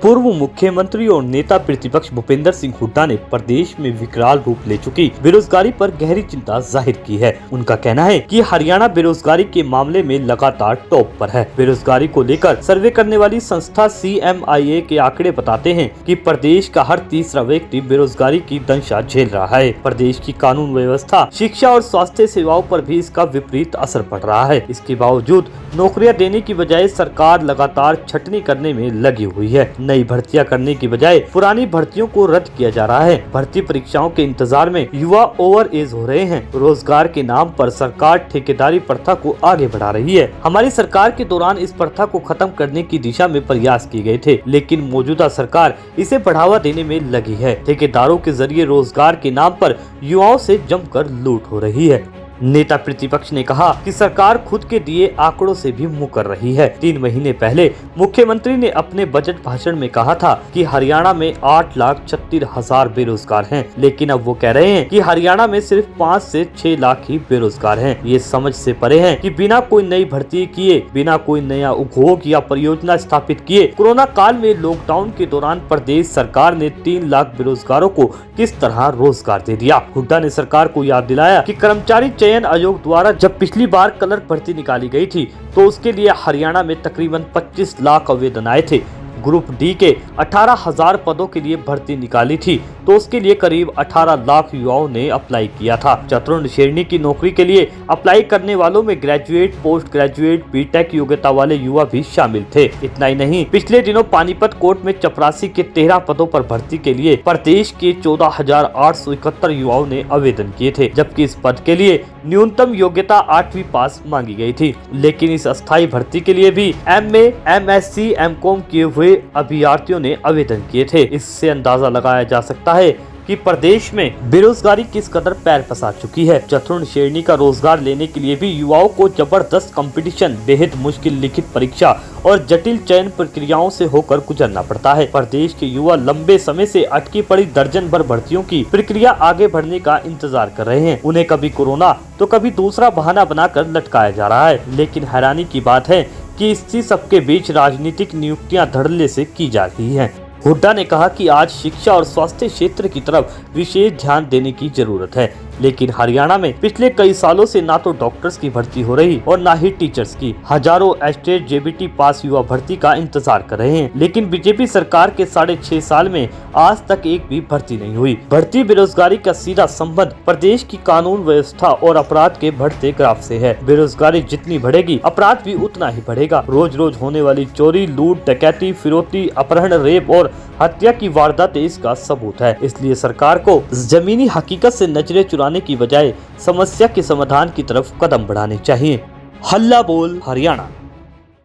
पूर्व मुख्यमंत्री और नेता प्रतिपक्ष भूपेंद्र सिंह हुड्डा ने प्रदेश में विकराल रूप ले चुकी बेरोजगारी पर गहरी चिंता जाहिर की है। उनका कहना है कि हरियाणा बेरोजगारी के मामले में लगातार टॉप पर है। बेरोजगारी को लेकर सर्वे करने वाली संस्था CMIA के आंकड़े बताते हैं कि प्रदेश का हर तीसरा व्यक्ति बेरोजगारी की दंशा झेल रहा है। प्रदेश की कानून व्यवस्था, शिक्षा और स्वास्थ्य सेवाओं पर भी इसका विपरीत असर पड़ रहा है। इसके बावजूद नौकरियां देने की बजाय सरकार लगातार छटनी करने में लगी हुई है। नई भर्तियां करने की बजाय पुरानी भर्तियों को रद्द किया जा रहा है। भर्ती परीक्षाओं के इंतजार में युवा ओवर एज हो रहे हैं। रोजगार के नाम पर सरकार ठेकेदारी प्रथा को आगे बढ़ा रही है। हमारी सरकार के दौरान इस प्रथा को खत्म करने की दिशा में प्रयास किए गए थे, लेकिन मौजूदा सरकार इसे बढ़ावा देने में लगी है। ठेकेदारों के जरिए रोजगार के नाम पर युवाओं से जमकर लूट हो रही है। नेता प्रतिपक्ष ने कहा कि सरकार खुद के दिए आंकड़ों से भी मुकर रही है। 3 महीने पहले मुख्यमंत्री ने अपने बजट भाषण में कहा था कि हरियाणा में 8,36,000 बेरोजगार हैं, लेकिन अब वो कह रहे हैं कि हरियाणा में सिर्फ 5 से 6 लाख ही बेरोजगार हैं। ये समझ से परे है कि बिना कोई नई भर्ती किए, बिना कोई नया उद्योग या परियोजना स्थापित किए कोरोना काल में लॉकडाउन के दौरान प्रदेश सरकार ने 3 लाख बेरोजगारों को किस तरह रोजगार दे दिया। हुड्डा ने सरकार को याद दिलाया कि कर्मचारी चयन आयोग द्वारा जब पिछली बार क्लर्क भर्ती निकाली गई थी तो उसके लिए हरियाणा में तकरीबन 25 लाख आवेदन आए थे। ग्रुप डी के 18,000 पदों के लिए भर्ती निकाली थी तो उसके लिए करीब 18 लाख युवाओं ने अप्लाई किया था। चतुर्थ श्रेणी की नौकरी के लिए अप्लाई करने वालों में ग्रेजुएट, पोस्ट ग्रेजुएट, बीटेक योग्यता वाले युवा भी शामिल थे। इतना ही नहीं, पिछले दिनों पानीपत कोर्ट में चपरासी के 13 पदों पर भर्ती के लिए प्रदेश के 14,871 युवाओं ने आवेदन किए थे, जबकि इस पद के लिए न्यूनतम योग्यता 8वीं पास मांगी गई थी। लेकिन इस अस्थायी भर्ती के लिए भी MA, MSc, MCom किए हुए अभ्यर्थियों ने आवेदन किए थे। इससे अंदाजा लगाया जा सकता है कि प्रदेश में बेरोजगारी किस कदर पैर पसार चुकी है। चतुर्थ श्रेणी का रोजगार लेने के लिए भी युवाओं को जबरदस्त कंपटीशन, बेहद मुश्किल लिखित परीक्षा और जटिल चयन प्रक्रियाओं से होकर गुजरना पड़ता है। प्रदेश के युवा लंबे समय से अटकी पड़ी दर्जन भर भर्तियों की प्रक्रिया आगे बढ़ने का इंतजार कर रहे हैं। उन्हें कभी कोरोना तो कभी दूसरा बहाना बनाकर लटकाया जा रहा है। लेकिन हैरानी की बात है कि इसी सबके बीच राजनीतिक नियुक्तियां धड़ल्ले से की जा रही हैं। हुड्डा ने कहा कि आज शिक्षा और स्वास्थ्य क्षेत्र की तरफ विशेष ध्यान देने की जरूरत है, लेकिन हरियाणा में पिछले कई सालों से ना तो डॉक्टर्स की भर्ती हो रही और ना ही टीचर्स की। हजारों एस्टेट JBT पास युवा भर्ती का इंतजार कर रहे हैं, लेकिन बीजेपी सरकार के 6.5 साल में आज तक एक भी भर्ती नहीं हुई। भर्ती बेरोजगारी का सीधा संबंध प्रदेश की कानून व्यवस्था और अपराध के बढ़ते ग्राफ से है। बेरोजगारी जितनी बढ़ेगी, अपराध भी उतना ही बढ़ेगा। रोज रोज होने वाली चोरी, लूट, डकैती, फिरौती, अपहरण, रेप और हत्या की वारदातें इसका सबूत है। इसलिए सरकार को जमीनी हकीकत से नजरें चुराने की बजाय समस्या के समाधान की तरफ कदम बढ़ाने चाहिए। हल्ला बोल हरियाणा।